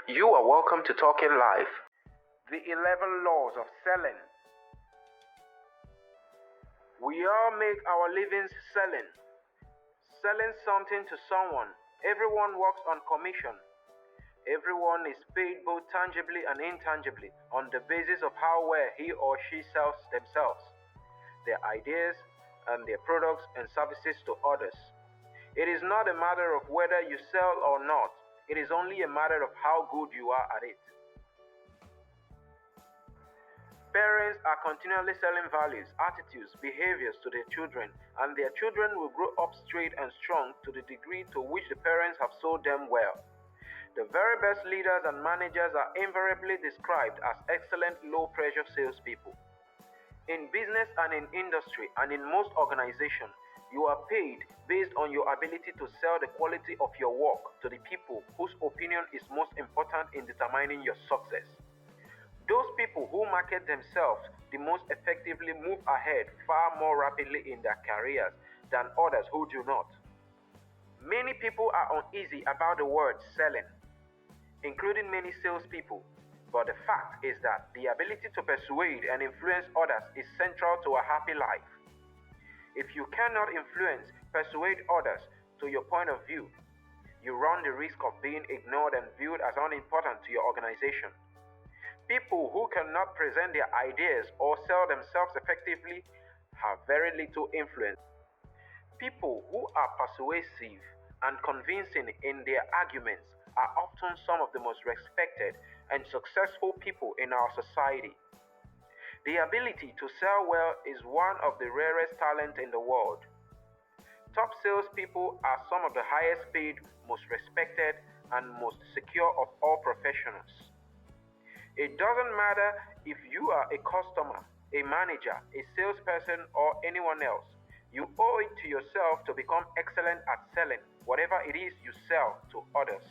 You are welcome to Talking Live. The 11 Laws of Selling. We all make our livings selling. Selling something to someone. Everyone works on commission. Everyone is paid both tangibly and intangibly on the basis of how well he or she sells themselves, their ideas, and their products and services to others. It is not a matter of whether you sell or not. It is only a matter of how good you are at it. Parents are continually selling values, attitudes, behaviors to their children, and their children will grow up straight and strong to the degree to which the parents have sold them well. The very best leaders and managers are invariably described as excellent low-pressure salespeople. In business and in industry and in most organizations, you are paid based on your ability to sell the quality of your work to the people whose opinion is most important in determining your success. Those people who market themselves the most effectively move ahead far more rapidly in their careers than others who do not. Many people are uneasy about the word selling, including many salespeople. But the fact is that the ability to persuade and influence others is central to a happy life. If you cannot influence, persuade others to your point of view, you run the risk of being ignored and viewed as unimportant to your organization. People who cannot present their ideas or sell themselves effectively have very little influence. People who are persuasive and convincing in their arguments are often some of the most respected and successful people in our society. The ability to sell well is one of the rarest talents in the world. Top salespeople are some of the highest paid, most respected, and most secure of all professionals. It doesn't matter if you are a customer, a manager, a salesperson, or anyone else. You owe it to yourself to become excellent at selling whatever it is you sell to others.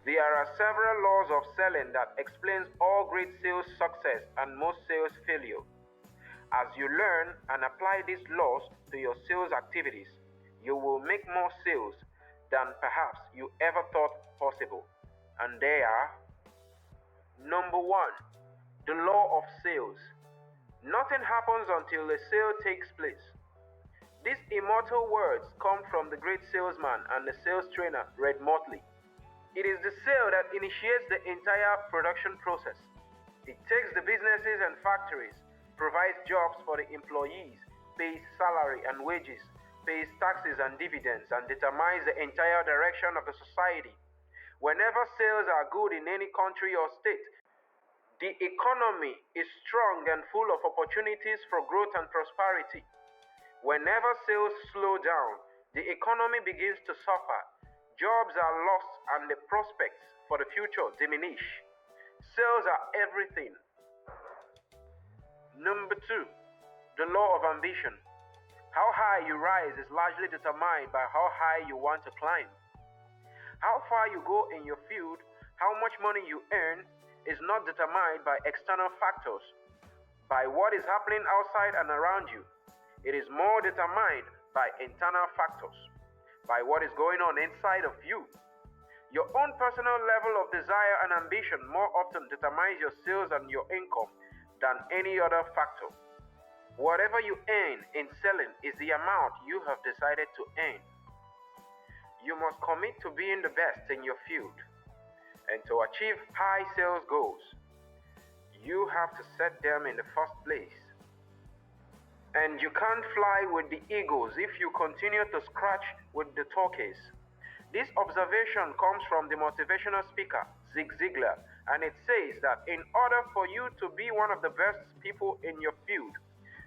There are several laws of selling that explains all great sales success and most sales failure. As you learn and apply these laws to your sales activities, you will make more sales than perhaps you ever thought possible. And they are: Number 1, the law of sales. Nothing happens until a sale takes place. These immortal words come from the great salesman and the sales trainer Red Motley. It is the sale that initiates the entire production process. It takes the businesses and factories, provides jobs for the employees, pays salary and wages, pays taxes and dividends, and determines the entire direction of the society. Whenever sales are good in any country or state, the economy is strong and full of opportunities for growth and prosperity. Whenever sales slow down, the economy begins to suffer. Jobs are lost and the prospects for the future diminish. Sales are everything. Number 2, the law of ambition. How high you rise is largely determined by how high you want to climb. How far you go in your field, how much money you earn, is not determined by external factors, by what is happening outside and around you. It is more determined by internal factors, by what is going on inside of you. Your own personal level of desire and ambition more often determines your sales and your income than any other factor. Whatever you earn in selling is the amount you have decided to earn. You must commit to being the best in your field. And to achieve high sales goals, you have to set them in the first place. And you can't fly with the eagles if you continue to scratch with the turkeys. This observation comes from the motivational speaker, Zig Ziglar, and it says that in order for you to be one of the best people in your field,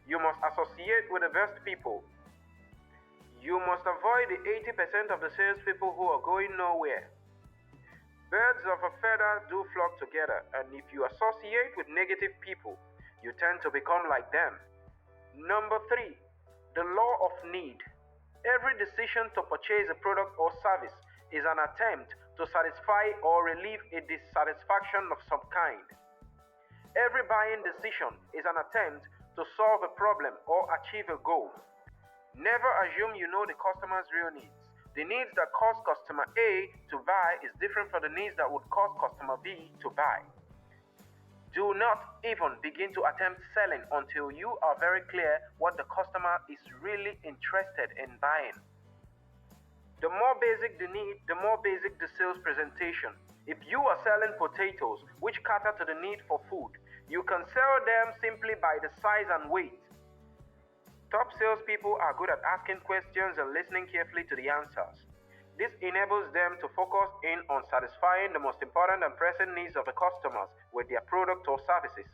you must associate with the best people. You must avoid the 80% of the salespeople who are going nowhere. Birds of a feather do flock together, and if you associate with negative people, you tend to become like them. Number 3, the law of need. Every decision to purchase a product or service is an attempt to satisfy or relieve a dissatisfaction of some kind. Every buying decision is an attempt to solve a problem or achieve a goal. Never assume you know the customer's real needs. The needs that cause customer A to buy is different from the needs that would cause customer B to buy. Do not even begin to attempt selling until you are very clear what the customer is really interested in buying. The more basic the need, the more basic the sales presentation. If you are selling potatoes, which cater to the need for food, you can sell them simply by the size and weight. Top salespeople are good at asking questions and listening carefully to the answers. This enables them to focus in on satisfying the most important and pressing needs of the customers with their product or services.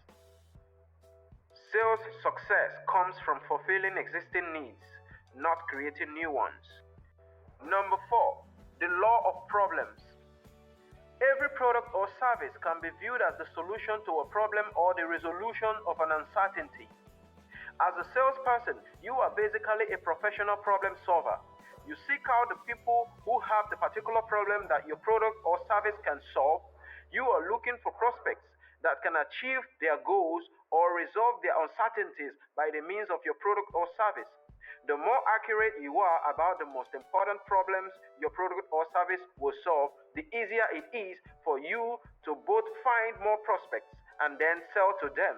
Sales success comes from fulfilling existing needs, not creating new ones. Number 4, the law of problems. Every product or service can be viewed as the solution to a problem or the resolution of an uncertainty. As a salesperson, you are basically a professional problem solver. You seek out the people who have the particular problem that your product or service can solve. You are looking for prospects that can achieve their goals or resolve their uncertainties by the means of your product or service. The more accurate you are about the most important problems your product or service will solve, the easier it is for you to both find more prospects and then sell to them.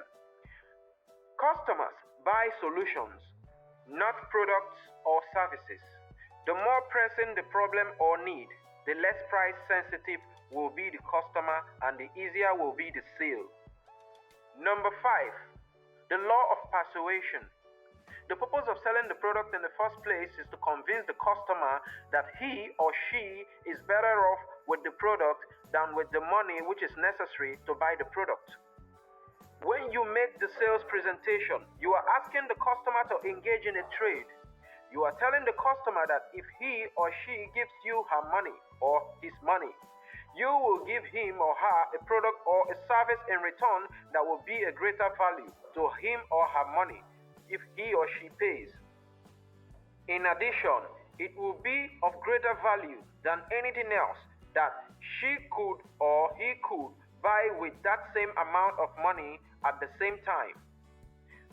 Customers buy solutions, not products or services. The more pressing the problem or need, the less price sensitive will be the customer and the easier will be the sale. Number 5, the law of persuasion. The purpose of selling the product in the first place is to convince the customer that he or she is better off with the product than with the money which is necessary to buy the product. When you make the sales presentation, you are asking the customer to engage in a trade. You are telling the customer that if he or she gives you her money or his money, you will give him or her a product or a service in return that will be a greater value to him or her money if he or she pays. In addition, it will be of greater value than anything else that she could or he could buy with that same amount of money at the same time.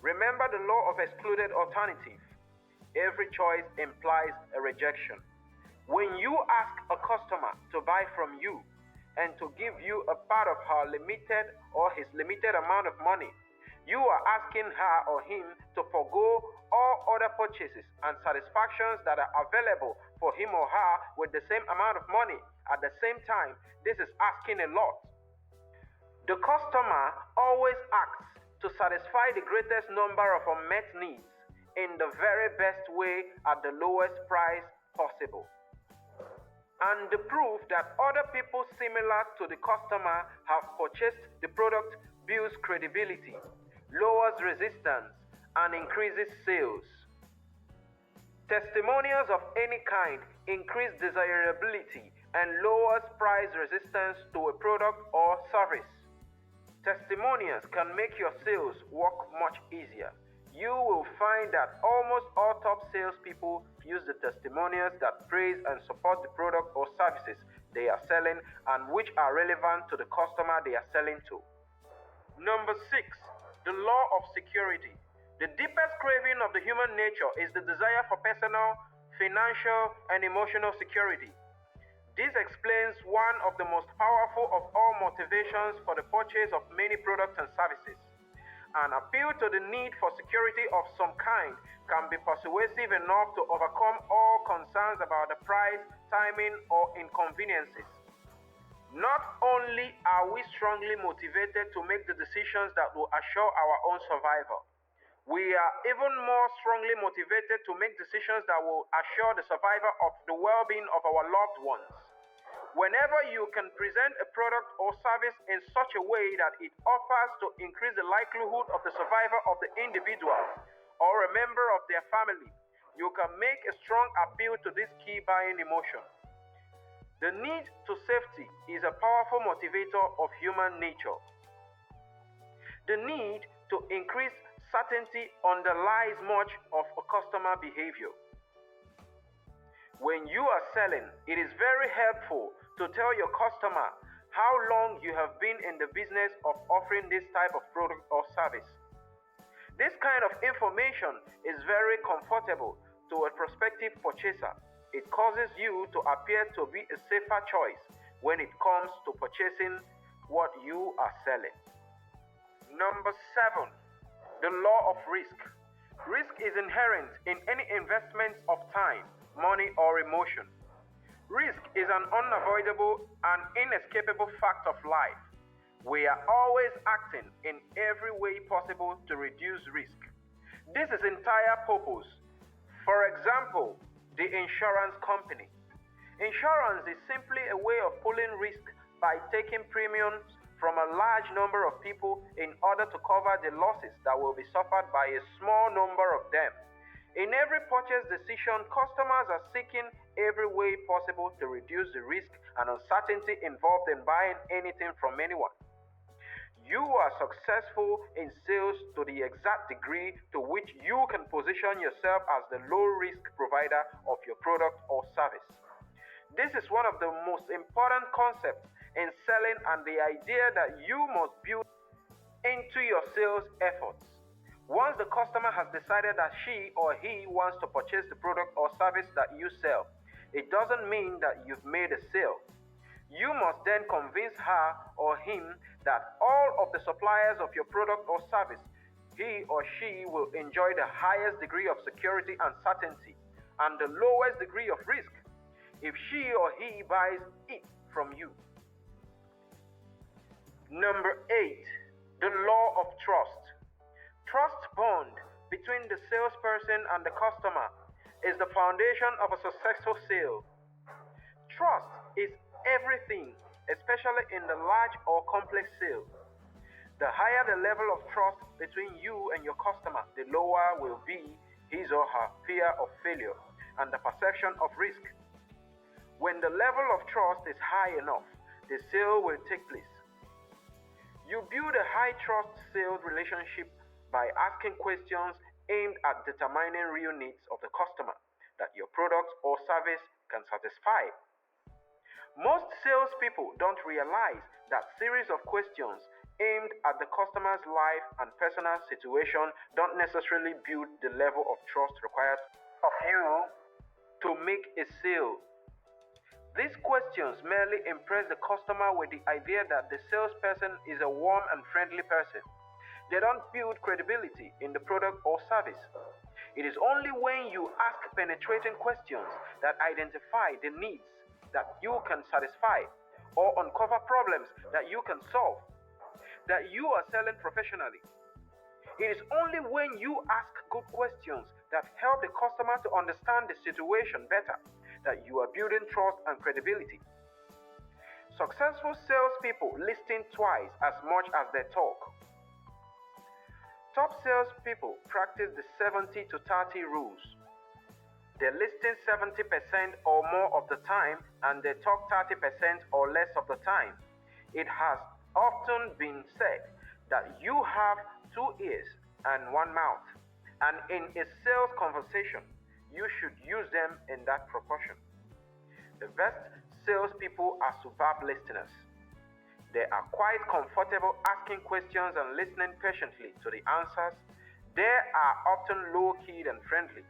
Remember the law of excluded alternative. Every choice implies a rejection. When you ask a customer to buy from you and to give you a part of her limited or his limited amount of money, you are asking her or him to forego all other purchases and satisfactions that are available for him or her with the same amount of money at the same time. This is asking a lot. The customer always acts to satisfy the greatest number of unmet needs in the very best way at the lowest price possible. And the proof that other people similar to the customer have purchased the product builds credibility, lowers resistance, and increases sales. Testimonials of any kind increase desirability and lowers price resistance to a product or service. Testimonials can make your sales work much easier. You will find that almost all top salespeople use the testimonials that praise and support the product or services they are selling and which are relevant to the customer they are selling to. Number 6, the law of security. The deepest craving of the human nature is the desire for personal, financial, and emotional security. This explains one of the most powerful of all motivations for the purchase of many products and services. An appeal to the need for security of some kind can be persuasive enough to overcome all concerns about the price, timing, or inconveniences. Not only are we strongly motivated to make the decisions that will assure our own survival, we are even more strongly motivated to make decisions that will assure the survival of the well-being of our loved ones. Whenever you can present a product or service in such a way that it offers to increase the likelihood of the survival of the individual or a member of their family, you can make a strong appeal to this key buying emotion. The need to safety is a powerful motivator of human nature. The need to increase certainty underlies much of a customer behavior. When you are selling, it is very helpful to tell your customer how long you have been in the business of offering this type of product or service. This kind of information is very comfortable to a prospective purchaser. It causes you to appear to be a safer choice when it comes to purchasing what you are selling. Number 7, the law of risk. Risk is inherent in any investment of time, money, or emotion. Risk is an unavoidable and inescapable fact of life. We are always acting in every way possible to reduce risk. This is entire purpose. For example, the insurance company. Insurance is simply a way of pulling risk by taking premiums from a large number of people in order to cover the losses that will be suffered by a small number of them. In every purchase decision, customers are seeking every way possible to reduce the risk and uncertainty involved in buying anything from anyone. You are successful in sales to the exact degree to which you can position yourself as the low-risk provider of your product or service. This is one of the most important concepts in selling, and the idea that you must build into your sales efforts. Once the customer has decided that she or he wants to purchase the product or service that you sell, it doesn't mean that you've made a sale. You must then convince her or him that all of the suppliers of your product or service, he or she will enjoy the highest degree of security and certainty and the lowest degree of risk if she or he buys it from you. Number 8, the law of trust. Trust bond between the salesperson and the customer is the foundation of a successful sale. Trust is everything, especially in the large or complex sale. The higher the level of trust between you and your customer, the lower will be his or her fear of failure and the perception of risk. When the level of trust is high enough, the sale will take place. You build a high trust sales relationship by asking questions aimed at determining real needs of the customer that your product or service can satisfy. Most salespeople don't realize that series of questions aimed at the customer's life and personal situation don't necessarily build the level of trust required of you to make a sale. These questions merely impress the customer with the idea that the salesperson is a warm and friendly person. They don't build credibility in the product or service. It is only when you ask penetrating questions that identify the needs that you can satisfy or uncover problems that you can solve that you are selling professionally. It is only when you ask good questions that help the customer to understand the situation better that you are building trust and credibility. Successful salespeople listen twice as much as they talk. Top salespeople practice the 70 to 30 rules. They listen 70% or more of the time and they talk 30% or less of the time. It has often been said that you have 2 ears and 1 mouth, and in a sales conversation, you should use them in that proportion. The best salespeople are superb listeners. They are quite comfortable asking questions and listening patiently to the answers. They are often low-keyed and friendly.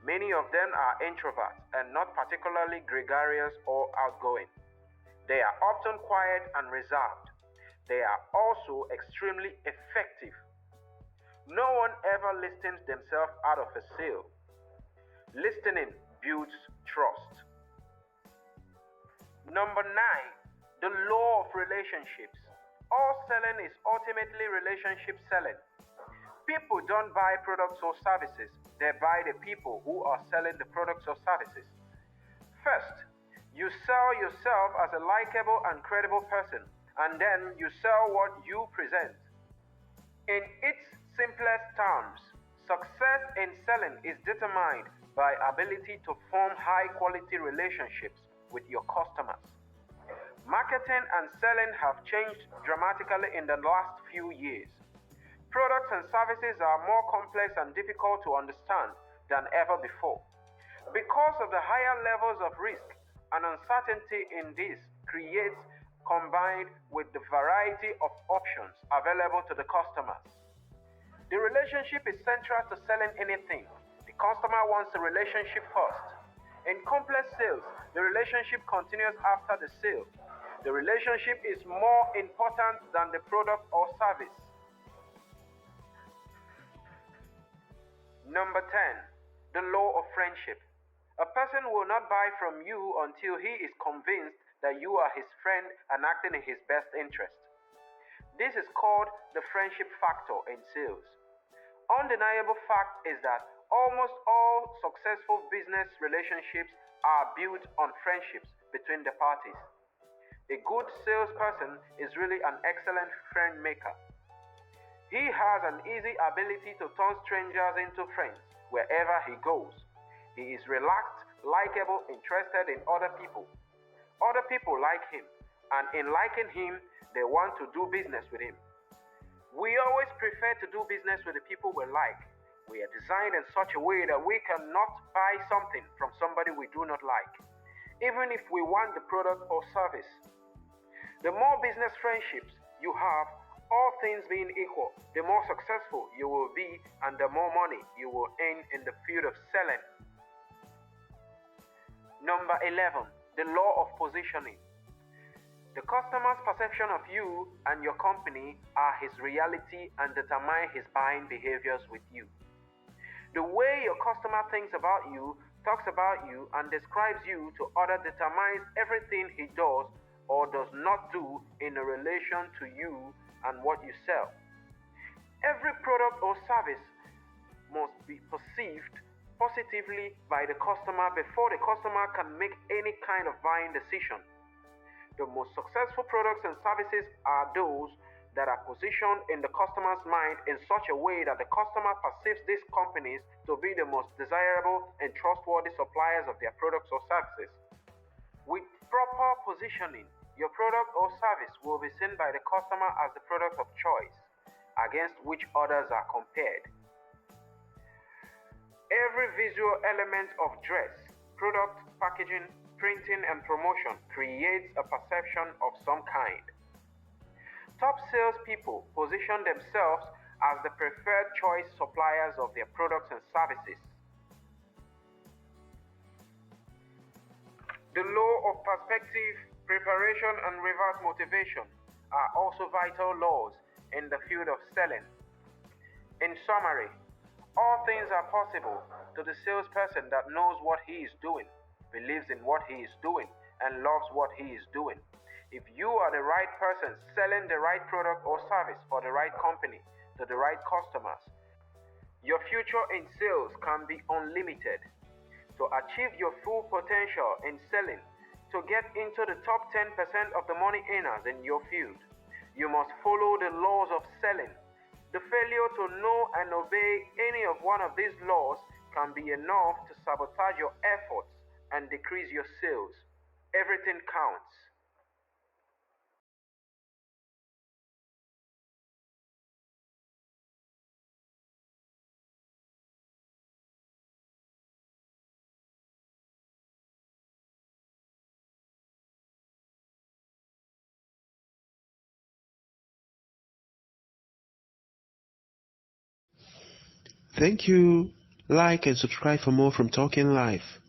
Many of them are introverts and not particularly gregarious or outgoing. They are often quiet and reserved. They are also extremely effective. No one ever listens themselves out of a sale. Listening builds trust. Number 9, the law of relationships. All selling is ultimately relationship selling. People don't buy products or services, they buy the people who are selling the products or services. First, you sell yourself as a likable and credible person, and then you sell what you present. In its simplest terms, success in selling is determined by ability to form high-quality relationships with your customers. Marketing and selling have changed dramatically in the last few years. Products and services are more complex and difficult to understand than ever before. Because of the higher levels of risk and uncertainty in this creates combined with the variety of options available to the customers. The relationship is central to selling anything. The customer wants a relationship first. In complex sales, the relationship continues after the sale. The relationship is more important than the product or service. Number 10. The law of friendship. A person will not buy from you until he is convinced that you are his friend and acting in his best interest. This is called the friendship factor in sales. Undeniable fact is that almost all successful business relationships are built on friendships between the parties. A good salesperson is really an excellent friend maker. He has an easy ability to turn strangers into friends wherever he goes. He is relaxed, likable, interested in other people. Other people like him, and in liking him, they want to do business with him. We always prefer to do business with the people we like. We are designed in such a way that we cannot buy something from somebody we do not like, even if we want the product or service. The more business friendships you have, all things being equal, the more successful you will be and the more money you will earn in the field of selling. Number 11. The law of positioning. The customer's perception of you and your company are his reality and determine his buying behaviors with you. The way your customer thinks about you, talks about you, and describes you to others determines everything he does or does not do in relation to you and what you sell. Every product or service must be perceived positively by the customer before the customer can make any kind of buying decision. The most successful products and services are those that are positioned in the customer's mind in such a way that the customer perceives these companies to be the most desirable and trustworthy suppliers of their products or services. With proper positioning, your product or service will be seen by the customer as the product of choice, against which others are compared. Every visual element of dress, product, packaging, printing, and promotion creates a perception of some kind. Top salespeople position themselves as the preferred choice suppliers of their products and services. The law of perspective, preparation, and reverse motivation are also vital laws in the field of selling. In summary, all things are possible to the salesperson that knows what he is doing, believes in what he is doing, and loves what he is doing. If you are the right person selling the right product or service for the right company to the right customers, your future in sales can be unlimited. To achieve your full potential in selling, to get into the top 10% of the money earners in your field, you must follow the laws of selling. The failure to know and obey any of one of these laws can be enough to sabotage your efforts and decrease your sales. Everything counts. Thank you. Like and subscribe for more from Talking Life.